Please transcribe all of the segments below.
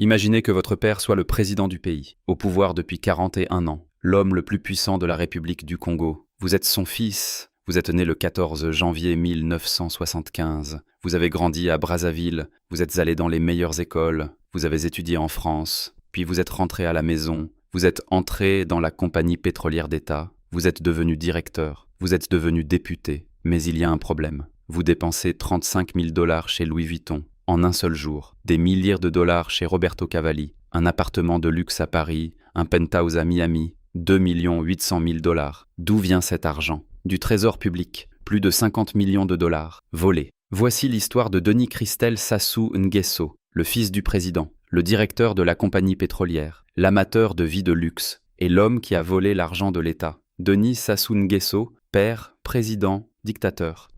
Imaginez que votre père soit le président du pays, au pouvoir depuis 41 ans, l'homme le plus puissant de la République du Congo. Vous êtes son fils. Vous êtes né le 14 janvier 1975. Vous avez grandi à Brazzaville. Vous êtes allé dans les meilleures écoles. Vous avez étudié en France. Puis vous êtes rentré à la maison. Vous êtes entré dans la compagnie pétrolière d'État. Vous êtes devenu directeur. Vous êtes devenu député. Mais il y a un problème. Vous dépensez 35 000 $ chez Louis Vuitton. En un seul jour, des milliers de dollars chez Roberto Cavalli, un appartement de luxe à Paris, un penthouse à Miami, 2 800 000 $. D'où vient cet argent? Du trésor public, plus de 50 millions de dollars, volés. Voici l'histoire de Denis Christelle Sassou Nguesso, le fils du président, le directeur de la compagnie pétrolière, l'amateur de vie de luxe, et l'homme qui a volé l'argent de l'État. Denis Sassou Nguesso, père, président, dictateur.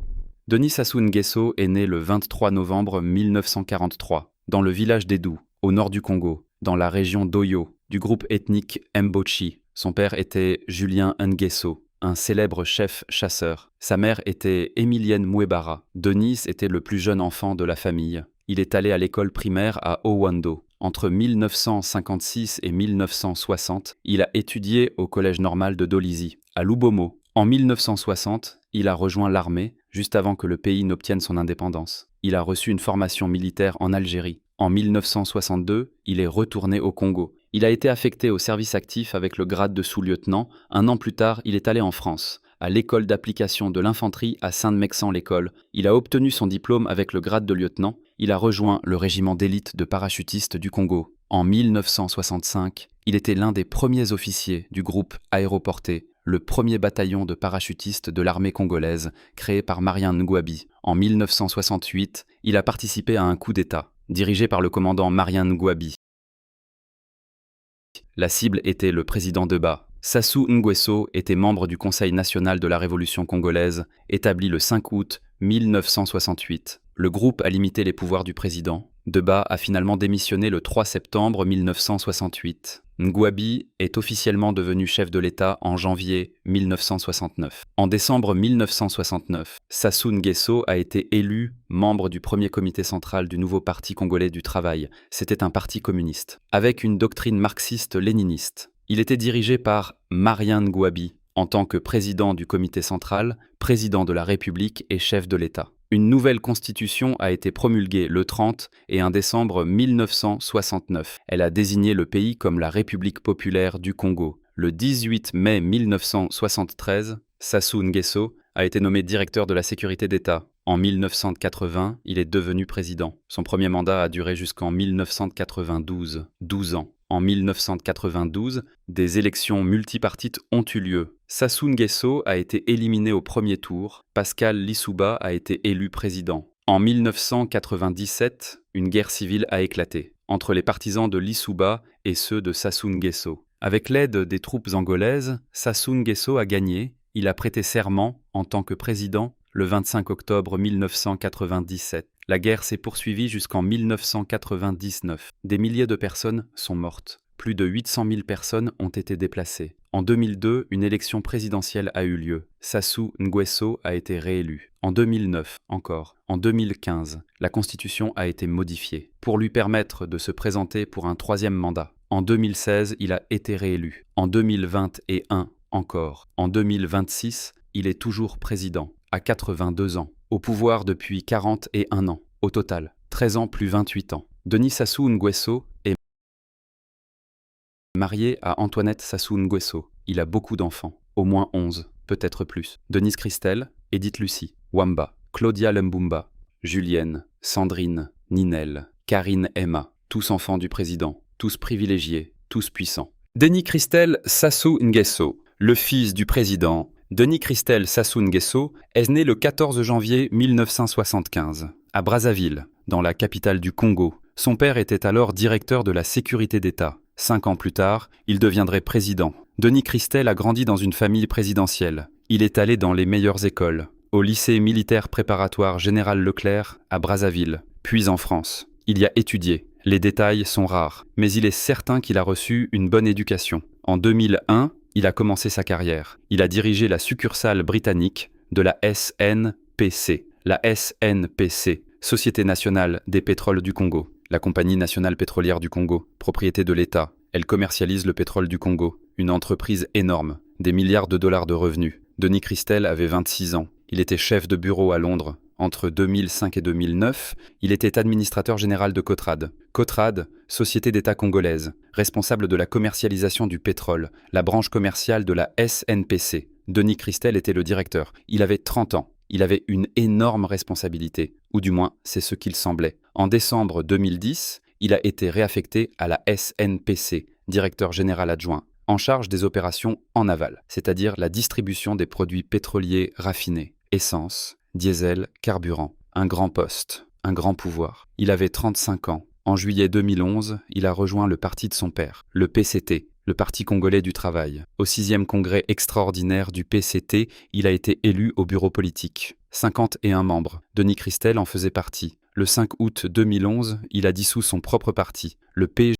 Denis Sassou Nguesso est né le 23 novembre 1943, dans le village d'Edou, au nord du Congo, dans la région d'Oyo, du groupe ethnique Mbochi. Son père était Julien Nguesso, un célèbre chef chasseur. Sa mère était Emilienne Mouebara. Denis était le plus jeune enfant de la famille. Il est allé à l'école primaire à Owando. Entre 1956 et 1960, il a étudié au collège normal de Dolisie, à Lubomo. En 1960, il a rejoint l'armée, juste avant que le pays n'obtienne son indépendance. Il a reçu une formation militaire en Algérie. En 1962, il est retourné au Congo. Il a été affecté au service actif avec le grade de sous-lieutenant. Un an plus tard, il est allé en France, à l'école d'application de l'infanterie à Saint-Mexan-l'École. Il a obtenu son diplôme avec le grade de lieutenant. Il a rejoint le régiment d'élite de parachutistes du Congo. En 1965, il était l'un des premiers officiers du groupe aéroporté, le premier bataillon de parachutistes de l'armée congolaise, créé par Marien Ngouabi. En 1968, il a participé à un coup d'État, dirigé par le commandant Marien Ngouabi. La cible était le président Deba. Sassou Nguesso était membre du Conseil national de la Révolution congolaise, établi le 5 août 1968. Le groupe a limité les pouvoirs du président. Deba a finalement démissionné le 3 septembre 1968. Ngouabi est officiellement devenu chef de l'État en janvier 1969. En décembre 1969, Sassou Nguesso a été élu membre du premier comité central du nouveau Parti congolais du travail. C'était un parti communiste, avec une doctrine marxiste-léniniste. Il était dirigé par Marien Ngouabi, en tant que président du comité central, président de la République et chef de l'État. Une nouvelle constitution a été promulguée le 30 et 1 décembre 1969. Elle a désigné le pays comme la République populaire du Congo. Le 18 mai 1973, Sassou Nguesso a été nommé directeur de la sécurité d'État. En 1980, il est devenu président. Son premier mandat a duré jusqu'en 1992, 12 ans. En 1992, des élections multipartites ont eu lieu. Sassou Nguesso a été éliminé au premier tour. Pascal Lissouba a été élu président. En 1997, une guerre civile a éclaté entre les partisans de Lissouba et ceux de Sassou Nguesso. Avec l'aide des troupes angolaises, Sassou Nguesso a gagné. Il a prêté serment en tant que président le 25 octobre 1997. La guerre s'est poursuivie jusqu'en 1999. Des milliers de personnes sont mortes. Plus de 800 000 personnes ont été déplacées. En 2002, une élection présidentielle a eu lieu. Sassou Nguesso a été réélu. En 2009, encore. En 2015, la Constitution a été modifiée pour lui permettre de se présenter pour un 3e mandat. En 2016, il a été réélu. En 2021, encore. En 2026, il est toujours président, à 82 ans. Au pouvoir depuis 41 ans. Au total, 13 ans plus 28 ans. Denis Sassou Nguesso est marié à Antoinette Sassou Nguesso. Il a beaucoup d'enfants, au moins 11, peut-être plus. Denise Christelle, Edith Lucie, Wamba, Claudia Lumbumba, Julienne, Sandrine, Ninel, Karine Emma, tous enfants du président, tous privilégiés, tous puissants. Denis Christelle Sassou Nguesso, le fils du président. Denis Christelle Sassou Nguesso est né le 14 janvier 1975, à Brazzaville, dans la capitale du Congo. Son père était alors directeur de la sécurité d'État. 5 ans plus tard, il deviendrait président. Denis Christelle a grandi dans une famille présidentielle. Il est allé dans les meilleures écoles, au lycée militaire préparatoire Général Leclerc à Brazzaville, puis en France. Il y a étudié. Les détails sont rares, mais il est certain qu'il a reçu une bonne éducation. En 2001, il a commencé sa carrière. Il a dirigé la succursale britannique de la SNPC. La SNPC, Société nationale des pétroles du Congo. la Compagnie nationale pétrolière du Congo, propriété de l'État. Elle commercialise le pétrole du Congo, une entreprise énorme, des milliards de dollars de revenus. Denis Christel avait 26 ans. Il était chef de bureau à Londres. Entre 2005 et 2009, il était administrateur général de Cotrade. Cotrade, société d'État congolaise, responsable de la commercialisation du pétrole, la branche commerciale de la SNPC. Denis Christel était le directeur. Il avait 30 ans. Il avait une énorme responsabilité, ou du moins c'est ce qu'il semblait. En décembre 2010, il a été réaffecté à la SNPC, directeur général adjoint, en charge des opérations en aval, c'est-à-dire la distribution des produits pétroliers raffinés, essence, diesel, carburant. Un grand poste, un grand pouvoir. Il avait 35 ans. En juillet 2011, il a rejoint le parti de son père, le PCT, le Parti congolais du travail. Au 6e congrès extraordinaire du PCT, il a été élu au bureau politique. 51 membres. Denis Christel en faisait partie. Le 5 août 2011, il a dissous son propre parti, le PGR,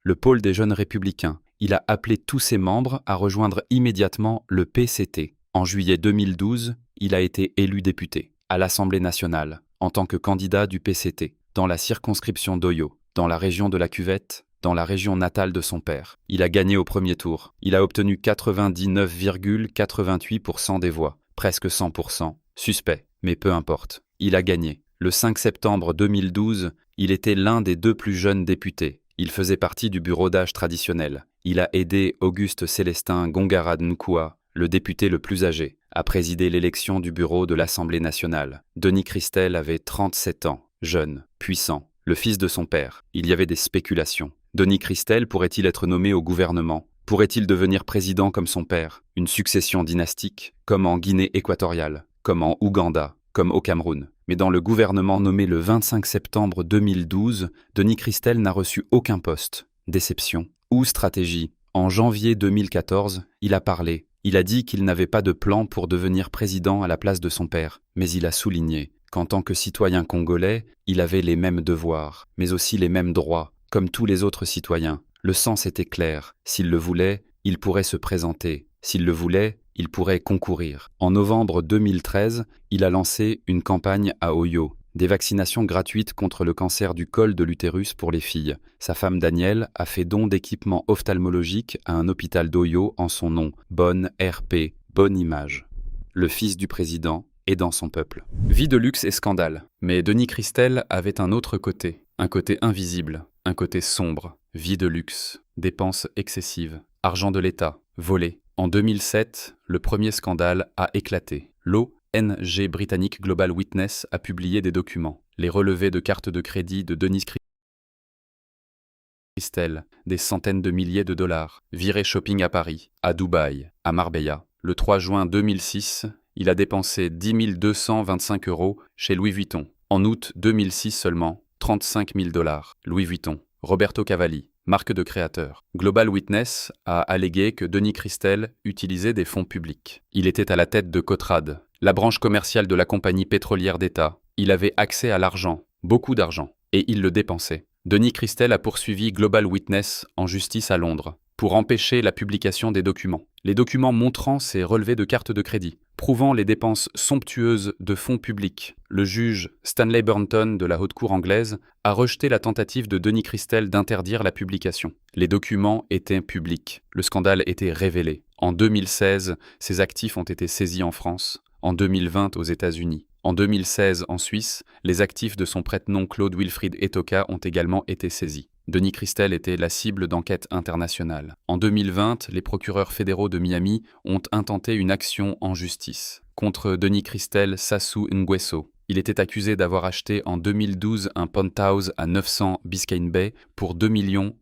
le pôle des jeunes républicains. Il a appelé tous ses membres à rejoindre immédiatement le PCT. En juillet 2012, il a été élu député à l'Assemblée nationale en tant que candidat du PCT dans la circonscription d'Oyo, dans la région de la Cuvette, dans la région natale de son père. Il a gagné au premier tour. Il a obtenu 99,88% des voix, presque 100%. Suspect, mais peu importe. Il a gagné. Le 5 septembre 2012, il était l'un des 2 plus jeunes députés. Il faisait partie du bureau d'âge traditionnel. Il a aidé Auguste Célestin Gongara Nkua, le député le plus âgé, à présider l'élection du bureau de l'Assemblée nationale. Denis Christel avait 37 ans, jeune, puissant, le fils de son père. Il y avait des spéculations. Denis Christel pourrait-il être nommé au gouvernement? Pourrait-il devenir président comme son père? Une succession dynastique, comme en Guinée équatoriale, comme en Ouganda, comme au Cameroun. Mais dans le gouvernement nommé le 25 septembre 2012, Denis Christel n'a reçu aucun poste. Déception ou stratégie? En janvier 2014, il a parlé. Il a dit qu'il n'avait pas de plan pour devenir président à la place de son père, mais il a souligné qu'en tant que citoyen congolais, il avait les mêmes devoirs, mais aussi les mêmes droits, comme tous les autres citoyens. Le sens était clair. S'il le voulait, il pourrait se présenter. S'il le voulait, il pourrait concourir. En novembre 2013, il a lancé une campagne à Oyo, des vaccinations gratuites contre le cancer du col de l'utérus pour les filles. Sa femme Danielle a fait don d'équipements ophtalmologiques à un hôpital d'Oyo en son nom. Bonne RP, bonne image. Le fils du président est dans son peuple. Vie de luxe et scandale. Mais Denis Christel avait un autre côté, un côté invisible, un côté sombre. Vie de luxe, dépenses excessives, argent de l'État, volé. En 2007, le premier scandale a éclaté. L'ONG britannique Global Witness a publié des documents. Les relevés de cartes de crédit de Denis Christel, des centaines de milliers de dollars, virés shopping à Paris, à Dubaï, à Marbella. Le 3 juin 2006, il a dépensé 10 225 € chez Louis Vuitton. En août 2006 seulement, 35 000 $. Louis Vuitton. Roberto Cavalli, marque de créateur. Global Witness a allégué que Denis Christel utilisait des fonds publics. Il était à la tête de Cotrade, la branche commerciale de la compagnie pétrolière d'État. Il avait accès à l'argent, beaucoup d'argent, et il le dépensait. Denis Christel a poursuivi Global Witness en justice à Londres pour empêcher la publication des documents. Les documents montrant ces relevés de cartes de crédit, prouvant les dépenses somptueuses de fonds publics. Le juge Stanley Burnton de la Haute Cour anglaise a rejeté la tentative de Denis Christel d'interdire la publication. Les documents étaient publics. Le scandale était révélé. En 2016, ses actifs ont été saisis en France. En 2020 aux États-Unis. En 2016 en Suisse, les actifs de son prête-nom Claude Wilfried Etoka ont également été saisis. Denis Christel était la cible d'enquêtes internationales. En 2020, les procureurs fédéraux de Miami ont intenté une action en justice contre Denis Christel Sassou Nguesso. Il était accusé d'avoir acheté en 2012 un penthouse à 900 Biscayne Bay pour 2,08 millions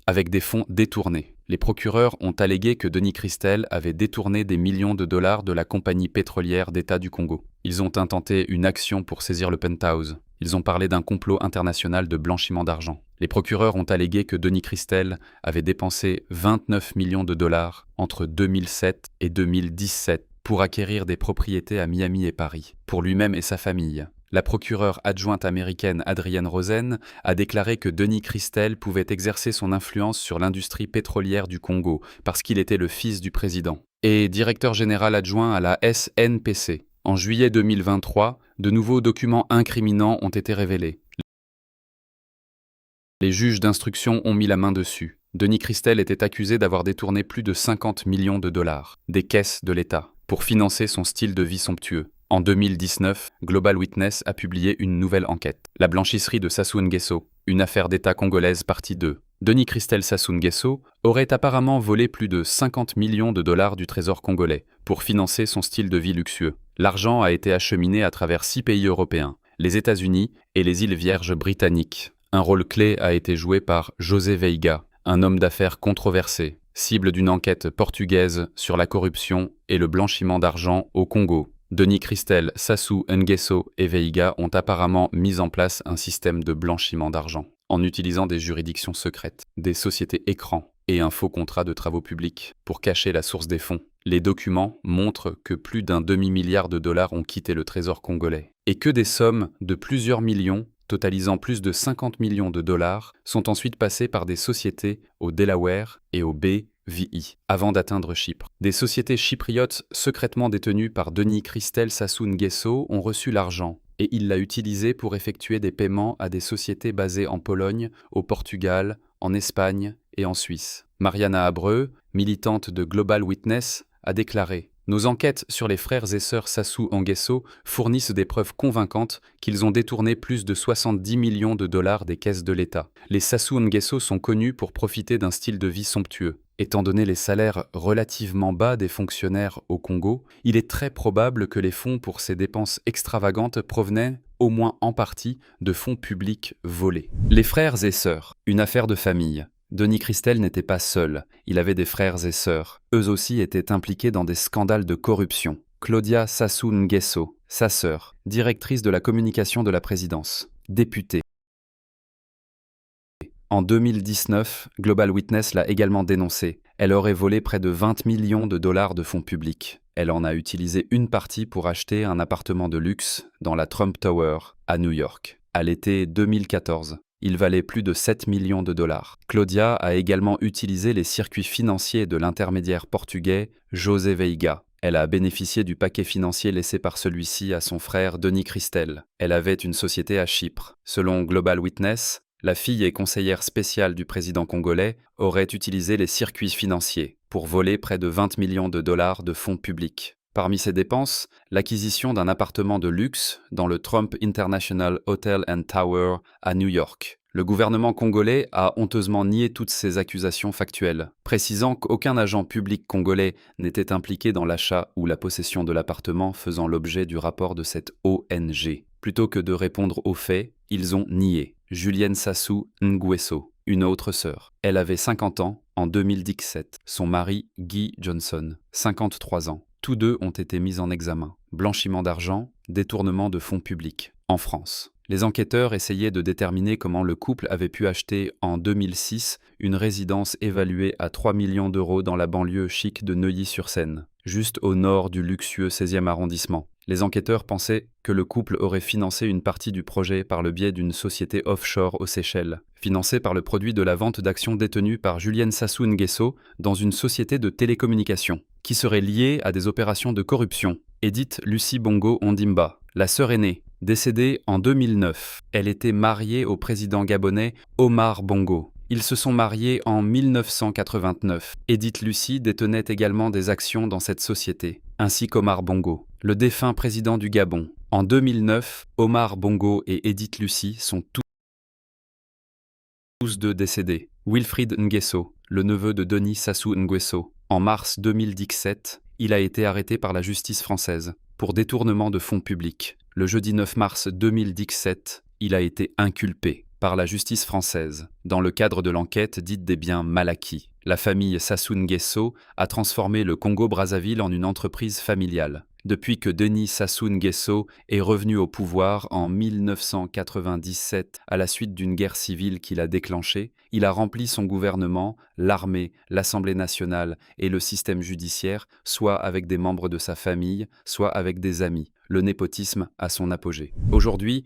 avec des fonds détournés. Les procureurs ont allégué que Denis Christel avait détourné des millions de dollars de la compagnie pétrolière d'État du Congo. Ils ont intenté une action pour saisir le penthouse. Ils ont parlé d'un complot international de blanchiment d'argent. Les procureurs ont allégué que Denis Christel avait dépensé 29 millions de dollars entre 2007 et 2017 pour acquérir des propriétés à Miami et Paris, pour lui-même et sa famille. La procureure adjointe américaine Adrienne Rosen a déclaré que Denis Christel pouvait exercer son influence sur l'industrie pétrolière du Congo parce qu'il était le fils du président et directeur général adjoint à la SNPC. En juillet 2023, De nouveaux documents incriminants ont été révélés. Les juges d'instruction ont mis la main dessus. Denis Christel était accusé d'avoir détourné plus de 50 millions de dollars des caisses de l'État pour financer son style de vie somptueux. En 2019, Global Witness a publié une nouvelle enquête. La blanchisserie de Sassou Nguesso, une affaire d'État congolaise partie 2. Denis Christel Sassou Nguesso aurait apparemment volé plus de 50 millions de dollars du trésor congolais pour financer son style de vie luxueux. L'argent a été acheminé à travers 6 pays européens, les États-Unis et les îles Vierges britanniques. Un rôle clé a été joué par José Veiga, un homme d'affaires controversé, cible d'une enquête portugaise sur la corruption et le blanchiment d'argent au Congo. Denis Christel, Sassou Nguesso et Veiga ont apparemment mis en place un système de blanchiment d'argent, en utilisant des juridictions secrètes, des sociétés écrans et un faux contrat de travaux publics pour cacher la source des fonds. Les documents montrent que plus d'un demi-milliard de dollars ont quitté le trésor congolais, et que des sommes de plusieurs millions totalisant plus de 50 millions de dollars, sont ensuite passés par des sociétés au Delaware et au BVI, avant d'atteindre Chypre. Des sociétés chypriotes secrètement détenues par Denis Christel Sassou Nguesso ont reçu l'argent, et il l'a utilisé pour effectuer des paiements à des sociétés basées en Pologne, au Portugal, en Espagne et en Suisse. Mariana Abreu, militante de Global Witness, a déclaré: « Nos enquêtes sur les frères et sœurs Sassou Nguesso fournissent des preuves convaincantes qu'ils ont détourné plus de 70 millions de dollars des caisses de l'État. Les Sassou Nguesso sont connus pour profiter d'un style de vie somptueux. Étant donné les salaires relativement bas des fonctionnaires au Congo, il est très probable que les fonds pour ces dépenses extravagantes provenaient, au moins en partie, de fonds publics volés. » Les frères et sœurs, une affaire de famille. Denis Christel n'était pas seul, il avait des frères et sœurs. Eux aussi étaient impliqués dans des scandales de corruption. Claudia Sassou Nguesso, sa sœur, directrice de la communication de la présidence, députée. En 2019, Global Witness l'a également dénoncée. Elle aurait volé près de 20 millions de dollars de fonds publics. Elle en a utilisé une partie pour acheter un appartement de luxe dans la Trump Tower, à New York, à l'été 2014. Il valait plus de 7 millions de dollars. Claudia a également utilisé les circuits financiers de l'intermédiaire portugais José Veiga. Elle a bénéficié du paquet financier laissé par celui-ci à son frère Denis Christel. Elle avait une société à Chypre. Selon Global Witness, la fille et conseillère spéciale du président congolais aurait utilisé les circuits financiers pour voler près de 20 millions de dollars de fonds publics. Parmi ses dépenses, l'acquisition d'un appartement de luxe dans le Trump International Hotel and Tower à New York. Le gouvernement congolais a honteusement nié toutes ces accusations factuelles, précisant qu'aucun agent public congolais n'était impliqué dans l'achat ou la possession de l'appartement faisant l'objet du rapport de cette ONG. Plutôt que de répondre aux faits, ils ont nié. Julienne Sassou Nguesso, une autre sœur. Elle avait 50 ans en 2017. Son mari, Guy Johnson, 53 ans. Tous deux ont été mis en examen. Blanchiment d'argent, détournement de fonds publics, en France. Les enquêteurs essayaient de déterminer comment le couple avait pu acheter en 2006 une résidence évaluée à 3 millions d'euros dans la banlieue chic de Neuilly-sur-Seine, juste au nord du luxueux 16e arrondissement. Les enquêteurs pensaient que le couple aurait financé une partie du projet par le biais d'une société offshore aux Seychelles, financée par le produit de la vente d'actions détenues par Julienne Sassou Nguesso dans une société de télécommunications, qui serait liée à des opérations de corruption. Edith Lucie Bongo Ondimba, la sœur aînée, décédée en 2009. Elle était mariée au président gabonais Omar Bongo. Ils se sont mariés en 1989. Edith Lucie détenait également des actions dans cette société, ainsi qu'Omar Bongo, le défunt président du Gabon. En 2009, Omar Bongo et Edith Lucie sont tous deux décédés. Wilfried Nguesso, le neveu de Denis Sassou Nguesso. En mars 2017, il a été arrêté par la justice française pour détournement de fonds publics. Le jeudi 9 mars 2017, il a été inculpé par la justice française dans le cadre de l'enquête dite des biens mal acquis. La famille Sassou Nguesso a transformé le Congo-Brazzaville en une entreprise familiale. Depuis que Denis Sassou Nguesso est revenu au pouvoir en 1997 à la suite d'une guerre civile qu'il a déclenchée, il a rempli son gouvernement, l'armée, l'Assemblée nationale et le système judiciaire, soit avec des membres de sa famille, soit avec des amis. Le népotisme à son apogée. Aujourd'hui,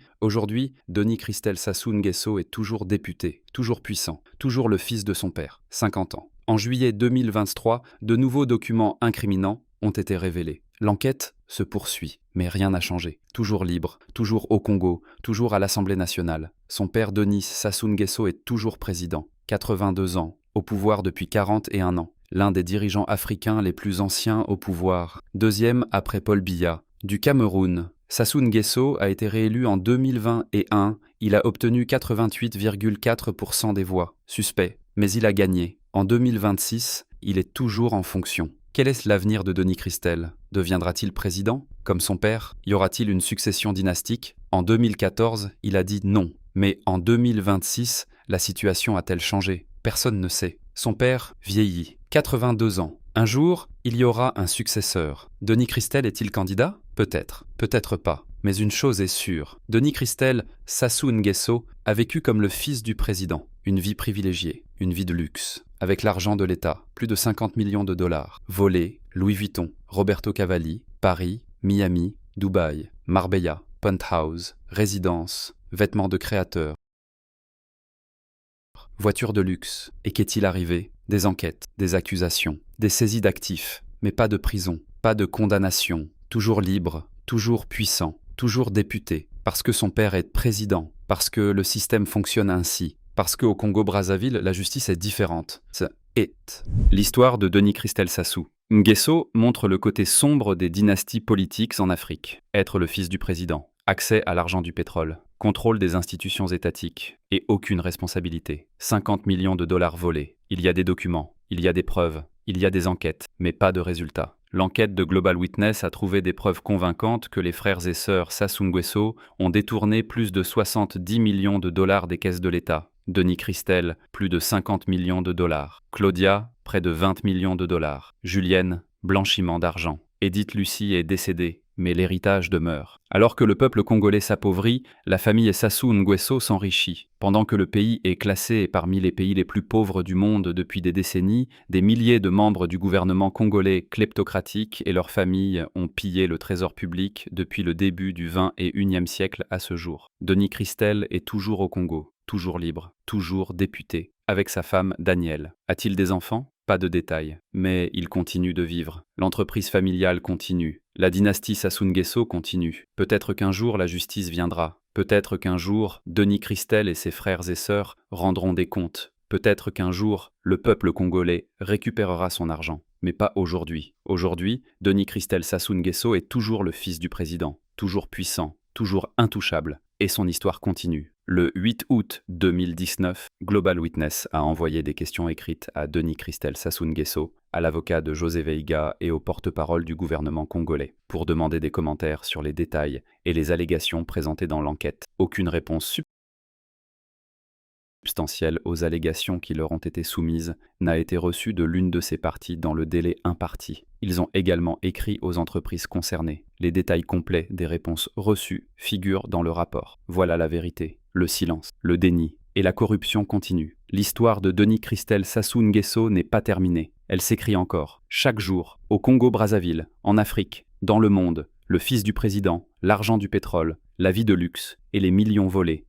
Denis Christel Sassou Nguesso est toujours député, toujours puissant, toujours le fils de son père, 50 ans. En juillet 2023, de nouveaux documents incriminants ont été révélés. L'enquête se poursuit. Mais rien n'a changé. Toujours libre, toujours au Congo, toujours à l'Assemblée nationale. Son père Denis Sassou Nguesso est toujours président. 82 ans, au pouvoir depuis 41 ans. L'un des dirigeants africains les plus anciens au pouvoir. Deuxième après Paul Biya. Du Cameroun, Sassou Nguesso a été réélu en 2021. Il a obtenu 88,4% des voix. Suspect, mais il a gagné. En 2026, il est toujours en fonction. Quel est l'avenir de Denis Christel? Deviendra-t-il président? Comme son père? Y aura-t-il une succession dynastique? En 2014, il a dit non. Mais en 2026, la situation a-t-elle changé? Personne ne sait. Son père vieillit, 82 ans. Un jour, il y aura un successeur. Denis Christel est-il candidat? Peut-être, peut-être pas. Mais une chose est sûre, Denis Christel Sassou Nguesso a vécu comme le fils du président. Une vie privilégiée, une vie de luxe. Avec l'argent de l'État, plus de 50 millions de dollars. Volés, Louis Vuitton, Roberto Cavalli, Paris, Miami, Dubaï, Marbella, penthouse, résidence, vêtements de créateurs. Voiture de luxe. Et qu'est-il arrivé? Des enquêtes, des accusations, des saisies d'actifs, mais pas de prison, pas de condamnation. Toujours libre, toujours puissant, toujours député, parce que son père est président, parce que le système fonctionne ainsi, parce qu'au Congo-Brazzaville, la justice est différente. L'histoire de Denis Christel Sassou Nguesso montre le côté sombre des dynasties politiques en Afrique. Être le fils du président, accès à l'argent du pétrole, contrôle des institutions étatiques et aucune responsabilité. 50 millions de dollars volés. Il y a des documents, il y a des preuves, il y a des enquêtes, mais pas de résultats. L'enquête de Global Witness a trouvé des preuves convaincantes que les frères et sœurs Sassou Nguesso ont détourné plus de 70 millions de dollars des caisses de l'État. Denis Christel, plus de 50 millions de dollars. Claudia, près de 20 millions de dollars. Julienne, blanchiment d'argent. Edith Lucie est décédée, mais l'héritage demeure. Alors que le peuple congolais s'appauvrit, la famille Sassou Nguesso s'enrichit. Pendant que le pays est classé parmi les pays les plus pauvres du monde depuis des décennies, des milliers de membres du gouvernement congolais kleptocratique et leurs familles ont pillé le trésor public depuis le début du XXIe siècle à ce jour. Denis Christel est toujours au Congo, toujours libre, toujours député, avec sa femme Danielle. A-t-il des enfants? Pas de détails, mais il continue de vivre. L'entreprise familiale continue. La dynastie Sassou Nguesso continue. Peut-être qu'un jour la justice viendra. Peut-être qu'un jour, Denis Christel et ses frères et sœurs rendront des comptes. Peut-être qu'un jour, le peuple congolais récupérera son argent. Mais pas aujourd'hui. Aujourd'hui, Denis Christel Sassou Nguesso est toujours le fils du président. Toujours puissant, toujours intouchable. Et son histoire continue. Le 8 août 2019, Global Witness a envoyé des questions écrites à Denis Christel Sassou Nguesso, à l'avocat de José Veiga et au porte-parole du gouvernement congolais, pour demander des commentaires sur les détails et les allégations présentées dans l'enquête. Aucune réponse substantielle aux allégations qui leur ont été soumises n'a été reçue de l'une de ces parties dans le délai imparti. Ils ont également écrit aux entreprises concernées. Les détails complets des réponses reçues figurent dans le rapport. Voilà la vérité. Le silence, le déni et la corruption continuent. L'histoire de Denis Christel Sassou Nguesso n'est pas terminée. Elle s'écrit encore, chaque jour, au Congo-Brazzaville, en Afrique, dans le monde, le fils du président, l'argent du pétrole, la vie de luxe et les millions volés.